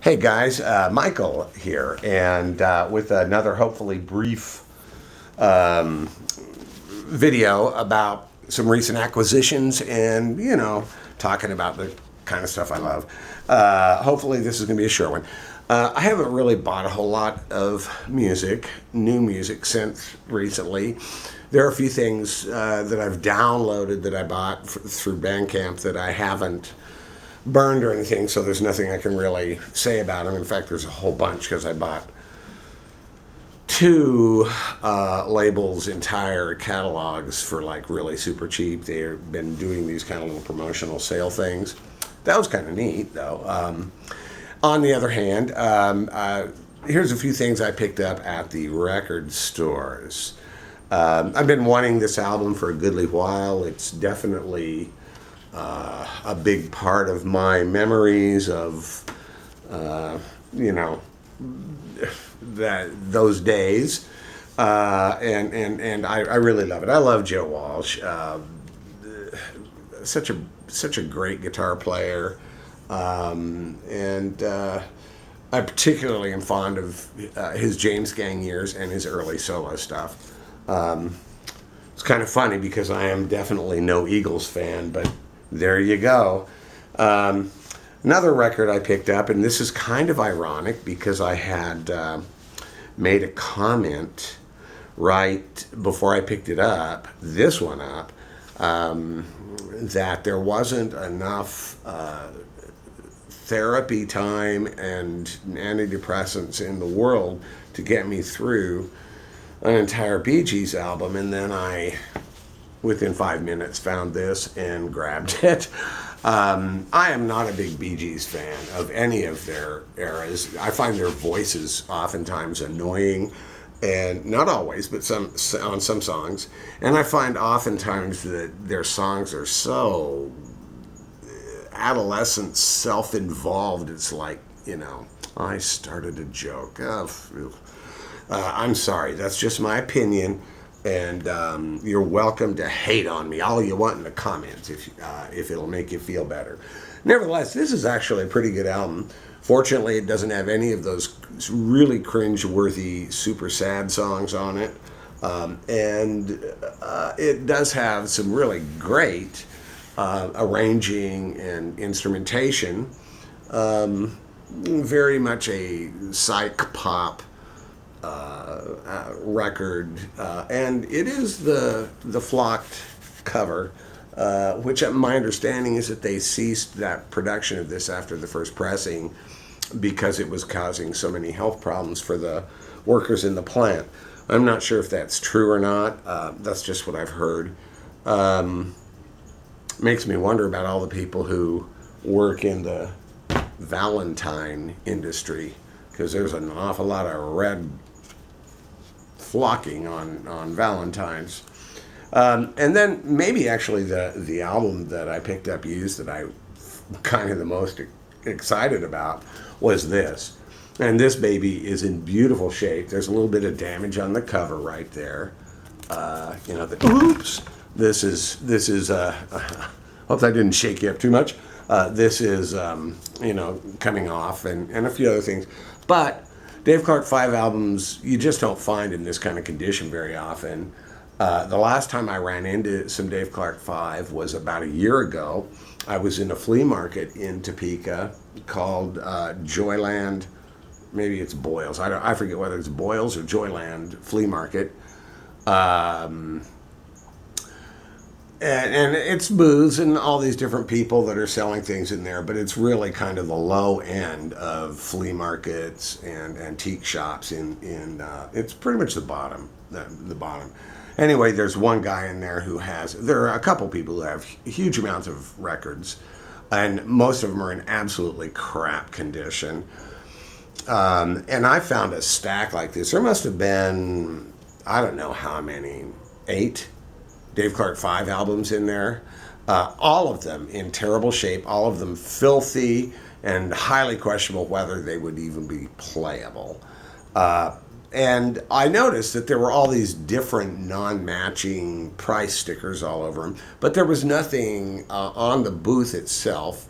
Hey guys, Michael here, and with another hopefully brief video about some recent acquisitions and, talking about the kind of stuff I love. Hopefully this is going to be a short one. I haven't really bought a whole lot of new music since recently. There are a few things that I've downloaded that I bought through Bandcamp that I haven't burned or anything, so there's nothing I can really say about them. In fact, there's a whole bunch because I bought two labels' entire catalogs for like really super cheap. They've been doing these kind of little promotional sale things. That was kind of neat, though. On the other hand, here's a few things I picked up at the record stores. I've been wanting this album for a goodly while. It's definitely a big part of my memories of, those days, and I really love it. I love Joe Walsh, such a great guitar player, and I particularly am fond of his James Gang years and his early solo stuff. It's kind of funny because I am definitely no Eagles fan, but there you go. Another record I picked up, and this is kind of ironic because I had made a comment right before I picked this one up, that there wasn't enough therapy time and antidepressants in the world to get me through an entire Bee Gees album, and then I, within 5 minutes, found this and grabbed it. I am not a big Bee Gees fan of any of their eras. I find their voices oftentimes annoying, and not always, but on some songs. And I find oftentimes that their songs are so adolescent, self-involved. It's like, I started a joke. I'm sorry, that's just my opinion. And you're welcome to hate on me all you want in the comments if it'll make you feel better. Nevertheless, this is actually a pretty good album. Fortunately, it doesn't have any of those really cringe-worthy, super sad songs on it. And it does have some really great arranging and instrumentation. Very much a psych pop record, and it is the flocked cover, which my understanding is that they ceased that production of this after the first pressing because it was causing so many health problems for the workers in the plant. I'm not sure if that's true or not. That's just what I've heard. Makes me wonder about all the people who work in the Valentine industry, because there's an awful lot of red flocking on Valentine's. And then maybe actually the album that I picked up used that I'm kind of the most excited about was this. And this baby is in beautiful shape. There's a little bit of damage on the cover right there. Oops. This is hope that didn't shake you up too much. This is, coming off and a few other things. But Dave Clark 5 albums, you just don't find in this kind of condition very often. The last time I ran into some Dave Clark 5 was about a year ago. I was in a flea market in Topeka called Joyland. Maybe it's Boyles. I forget whether it's Boyles or Joyland Flea Market. And it's booths and all these different people that are selling things in there, but it's really kind of the low end of flea markets and antique shops. It's pretty much the bottom. Anyway, there's one guy in there there are a couple people who have huge amounts of records, and most of them are in absolutely crap condition. And I found a stack like this. There must have been, I don't know how many, 8 Dave Clark 5 albums in there, all of them in terrible shape, all of them filthy and highly questionable whether they would even be playable. And I noticed that there were all these different non-matching price stickers all over them, but there was nothing on the booth itself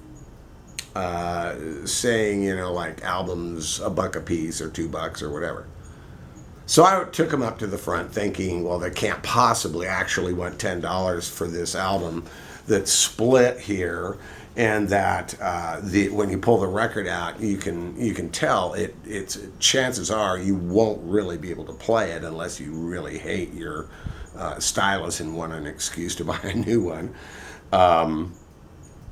saying, like albums $1 a piece or $2 or whatever. So I took them up to the front thinking, well, they can't possibly actually want $10 for this album that's split here, and that when you pull the record out, you can tell it's chances are you won't really be able to play it unless you really hate your stylus and want an excuse to buy a new one.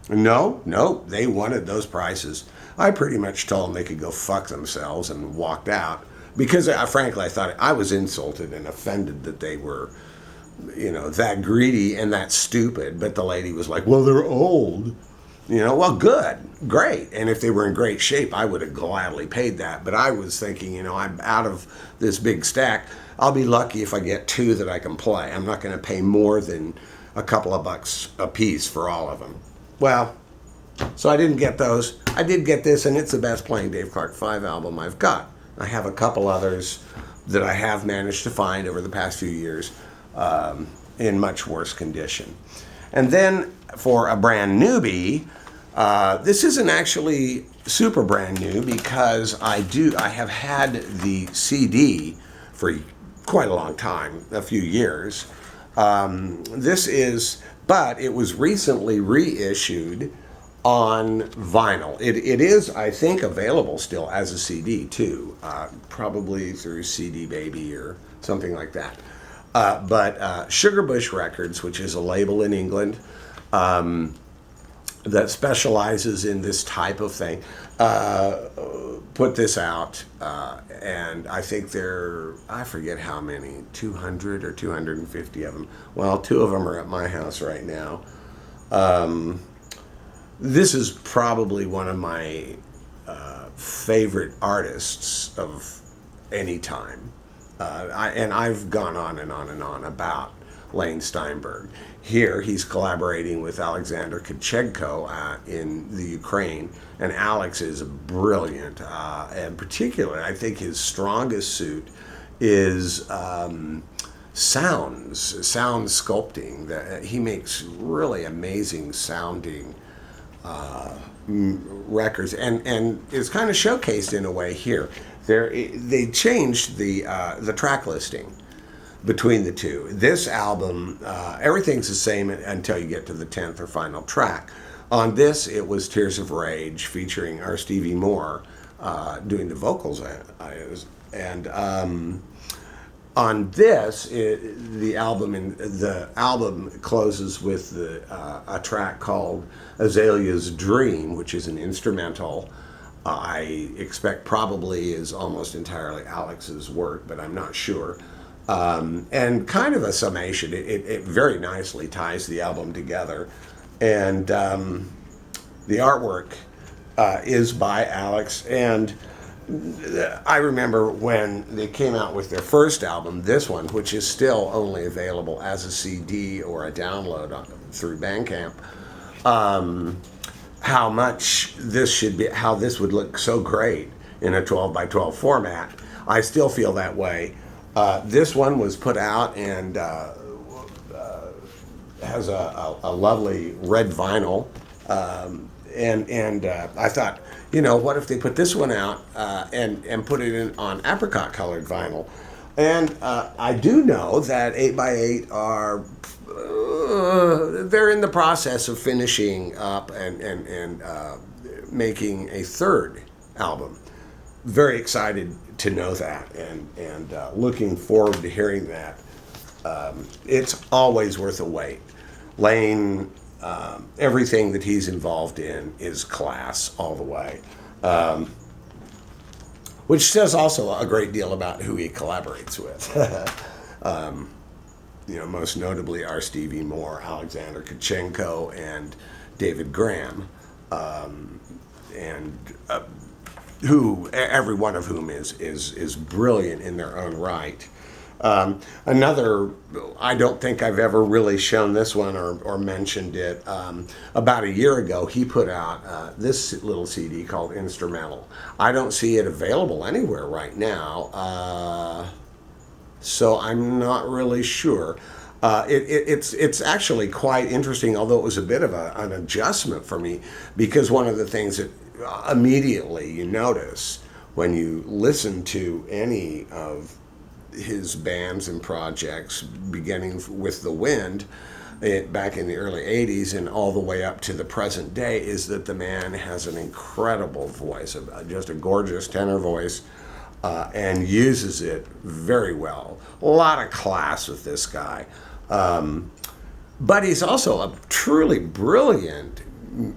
No, they wanted those prices. I pretty much told them they could go fuck themselves and walked out because, frankly, I thought I was insulted and offended that they were, that greedy and that stupid. But the lady was like, well, they're old. Well, good, great. And if they were in great shape, I would have gladly paid that. But I was thinking, I'm out of this big stack. I'll be lucky if I get 2 that I can play. I'm not going to pay more than a couple of bucks a piece for all of them. Well, so I didn't get those. I did get this, and it's the best playing Dave Clark 5 album I've got. I have a couple others that I have managed to find over the past few years in much worse condition. And then for a brand newbie, this isn't actually super brand new because I have had the CD for quite a long time, a few years. But it was recently reissued on vinyl. It is, I think, available still as a CD too, probably through CD Baby or something like that. But Sugarbush Records, which is a label in England that specializes in this type of thing, put this out, and I think I forget how many, 200 or 250 of them. Well, 2 of them are at my house right now. This is probably one of my favorite artists of any time. And I've gone on and on and on about Lane Steinberg. Here, he's collaborating with Alexander Kachenko in the Ukraine, and Alex is brilliant. And particularly, I think his strongest suit is sound sculpting. He makes really amazing sounding records, and it's kind of showcased in a way here. They changed the track listing between the two. This album, everything's the same until you get to the 10th or final track. On this, it was Tears of Rage featuring our Stevie Moore doing the vocals. And on this, the album closes with a track called Azalea's Dream, which is an instrumental. I expect probably is almost entirely Alex's work, but I'm not sure. And kind of a summation. It very nicely ties the album together. And the artwork is by Alex. And I remember when they came out with their first album, this one, which is still only available as a CD or a download through Bandcamp, how much this would look so great in a 12 by 12 format. I still feel that way. This one was put out and has a lovely red vinyl, and I thought, what if they put this one out and put it on apricot colored vinyl? And I do know that 8x8 are they're in the process of finishing up and making a third album. Very excited to know that, and looking forward to hearing that. It's always worth a wait. Lane, everything that he's involved in is class all the way, which says also a great deal about who he collaborates with. Most notably our Stevie Moore, Alexander Kachenko, and David Graham, who every one of whom is brilliant in their own right. Another, I don't think I've ever really shown this one or mentioned it. About a year ago, he put out this little CD called Instrumental. I don't see it available anywhere right now, so I'm not really sure. It's actually quite interesting, although it was a bit of an adjustment for me, because one of the things that immediately you notice when you listen to any of his bands and projects, beginning with The Wind back in the early 80s and all the way up to the present day, is that the man has an incredible voice, just a gorgeous tenor voice, and uses it very well. A lot of class with this guy. But he's also a truly brilliant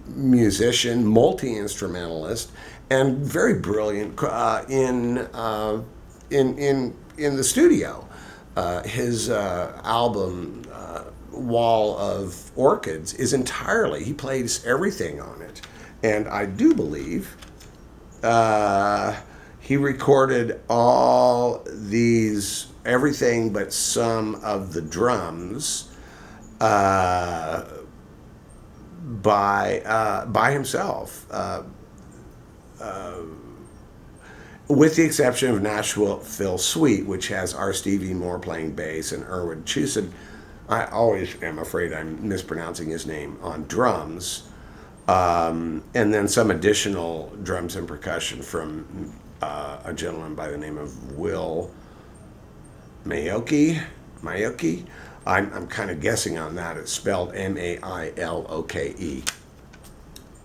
musician, multi-instrumentalist, and very brilliant in the studio. His album Wall of Orchids is entirely, he plays everything on it, and I do believe he recorded all these, everything but some of the drums by himself, with the exception of Nashville Suite, which has R. Stevie Moore playing bass and Erwin Chusin. I always am afraid I'm mispronouncing his name, on drums, and then some additional drums and percussion from a gentleman by the name of Will Maioki. I'm kind of guessing on that. It's spelled Mailoke.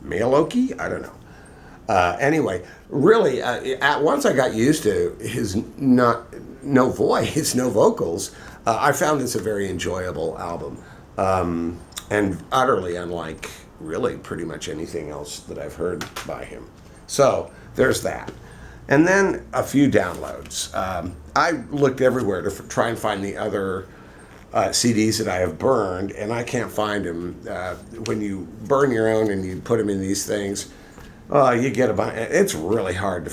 Mailoki? I don't know. Anyway, really, once I got used to his no voice, no vocals, I found this a very enjoyable album, and utterly unlike really pretty much anything else that I've heard by him. So there's that. And then a few downloads. I looked everywhere to try and find the other CDs that I have burned, and I can't find them. When you burn your own and you put them in these things, you get a bunch. It's really hard to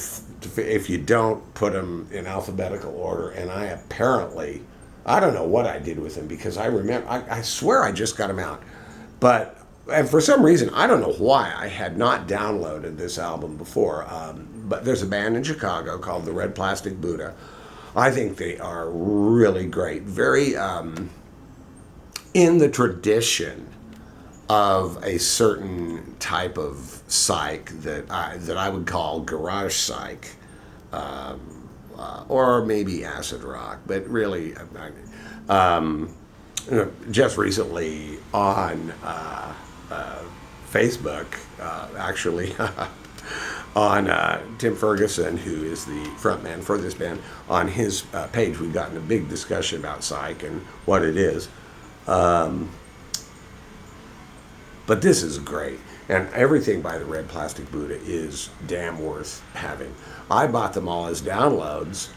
if you don't put them in alphabetical order. And I don't know what I did with them, because I remember, I swear I just got them out. And for some reason, I don't know why I had not downloaded this album before. But there's a band in Chicago called the Red Plastic Buddha. I think they are really great. Very in the tradition of a certain type of psych that I would call garage psych, or maybe acid rock. But really, just recently on Facebook, actually. On Tim Ferguson, who is the frontman for this band, on his page, we've gotten a big discussion about psych and what it is. But this is great. And everything by the Red Plastic Buddha is damn worth having. I bought them all as downloads,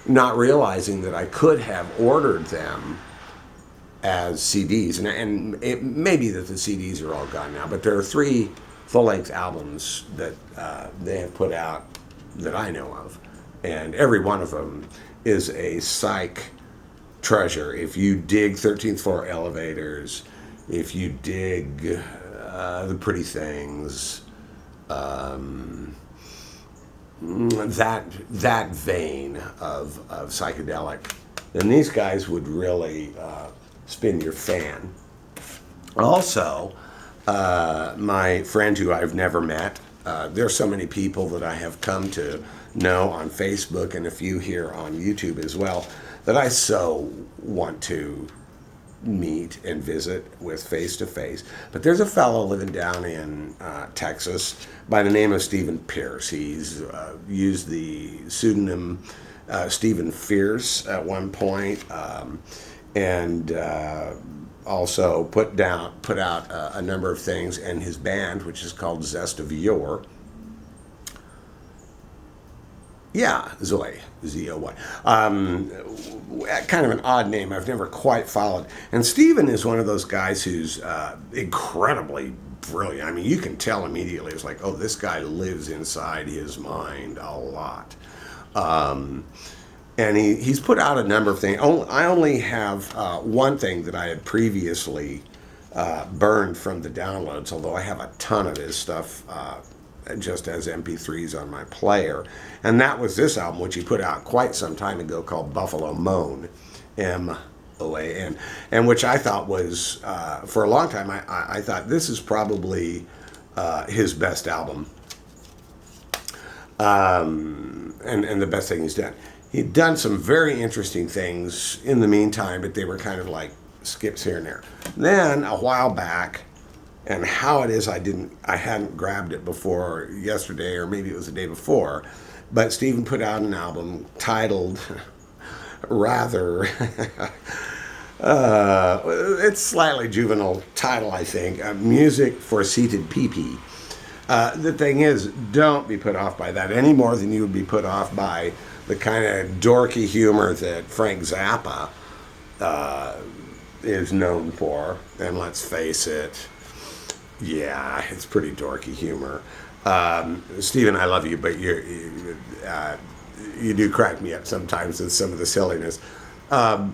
not realizing that I could have ordered them as CDs. And it may be that the CDs are all gone now, but there are 3 full-length albums that they have put out that I know of, and every one of them is a psych treasure. If you dig 13th Floor Elevators, if you dig The Pretty Things, that vein of psychedelic, then these guys would really spin your fan. Also, my friend who I've never met, there's so many people that I have come to know on Facebook and a few here on YouTube as well, that I so want to meet and visit with face to face. But there's a fellow living down in Texas by the name of Stephen Pierce. He's used the pseudonym Stephen Fierce at one point, and also put out a number of things, and his band, which is called Zest of Yore. Yeah, Zoe, Z-O-Y. Kind of an odd name I've never quite followed. And Stephen is one of those guys who's incredibly brilliant. I mean, you can tell immediately. It's like, oh, this guy lives inside his mind a lot. And he's put out a number of things. I only have one thing that I had previously burned from the downloads, although I have a ton of his stuff just as MP3s on my player. And that was this album, which he put out quite some time ago, called Buffalo Moan, M-O-A-N, and which I thought was, for a long time, I thought this is probably his best album. And the best thing he's done. He'd done some very interesting things in the meantime, but they were kind of like skips here and there. Then a while back, and how it is I hadn't grabbed it before yesterday, or maybe it was the day before, but Stephen put out an album titled rather it's slightly juvenile title, I think, Music for Seated Pee-Pee. The thing is, don't be put off by that any more than you would be put off by the kind of dorky humor that Frank Zappa is known for. And let's face it, yeah, it's pretty dorky humor. Stephen, I love you, but you do crack me up sometimes with some of the silliness. But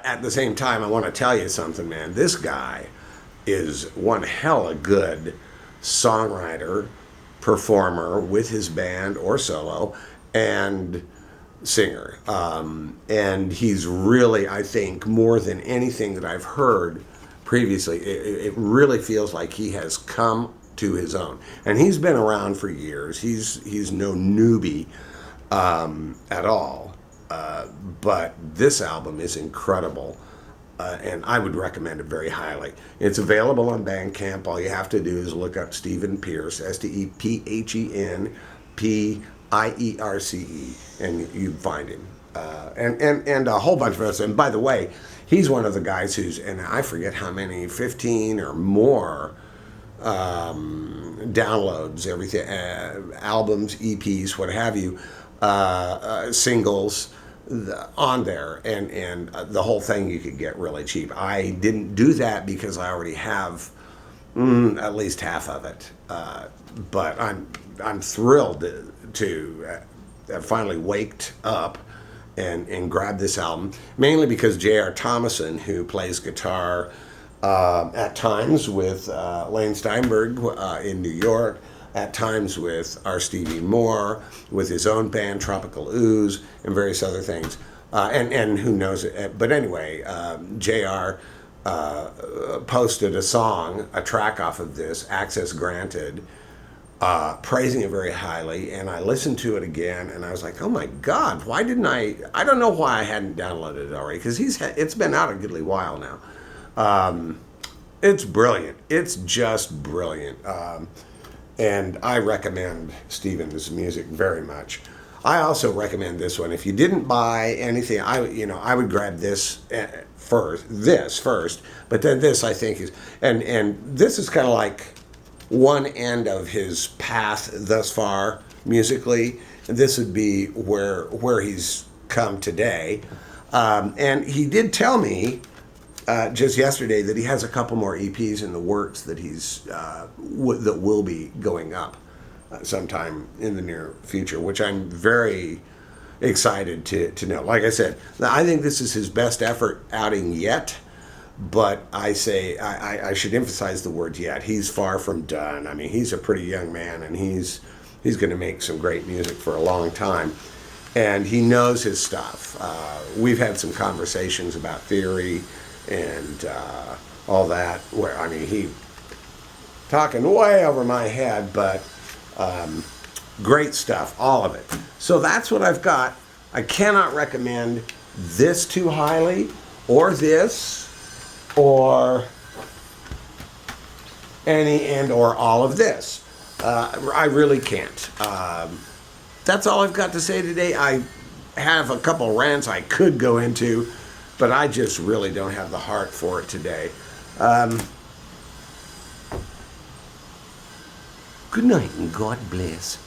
at the same time, I want to tell you something, man. This guy is one hella good songwriter, performer with his band or solo, and singer. And he's really, I think, more than anything that I've heard previously, it really feels like he has come to his own. And he's been around for years. He's no newbie at all. But this album is incredible, and I would recommend it very highly. It's available on Bandcamp. All you have to do is look up Stephen Pierce, StephenPierce, and you find him. And a whole bunch of us. And by the way, he's one of the guys who's, and I forget how many, 15 or more downloads, everything, albums, EPs, what have you, singles on there, and the whole thing you could get really cheap. I didn't do that because I already have at least half of it, but I'm thrilled to have finally waked up and grabbed this album, mainly because J.R. Thomason, who plays guitar at times with Lane Steinberg in New York, at times with our Stevie Moore, with his own band Tropical Ooze, and various other things. And who knows it. But anyway, JR posted a song, a track off of this, Access Granted, praising it very highly. And I listened to it again, and I was like, oh my God, why didn't I don't know why I hadn't downloaded it already, because it's been out a goodly while now. It's brilliant. It's just brilliant. And I recommend Stephen's music very much. I also recommend this one. If you didn't buy anything, I would grab this first, but then this, I think, is, and this is kind of like one end of his path thus far musically. And this would be where he's come today. And he did tell me just yesterday that he has a couple more EPs in the works that that will be going up sometime in the near future, which I'm very excited to know. Like I said, I think this is his best effort outing yet, but I should emphasize the word yet. He's far from done. I mean, he's a pretty young man, and he's going to make some great music for a long time, and he knows his stuff. We've had some conversations about theory and all that, where, I mean, he talking way over my head, but great stuff, all of it. So that's what I've got. I cannot recommend this too highly, or this, or any and or all of this. I really can't. That's all I've got to say today. I have a couple rants I could go into, but I just really don't have the heart for it today. Good night and God bless.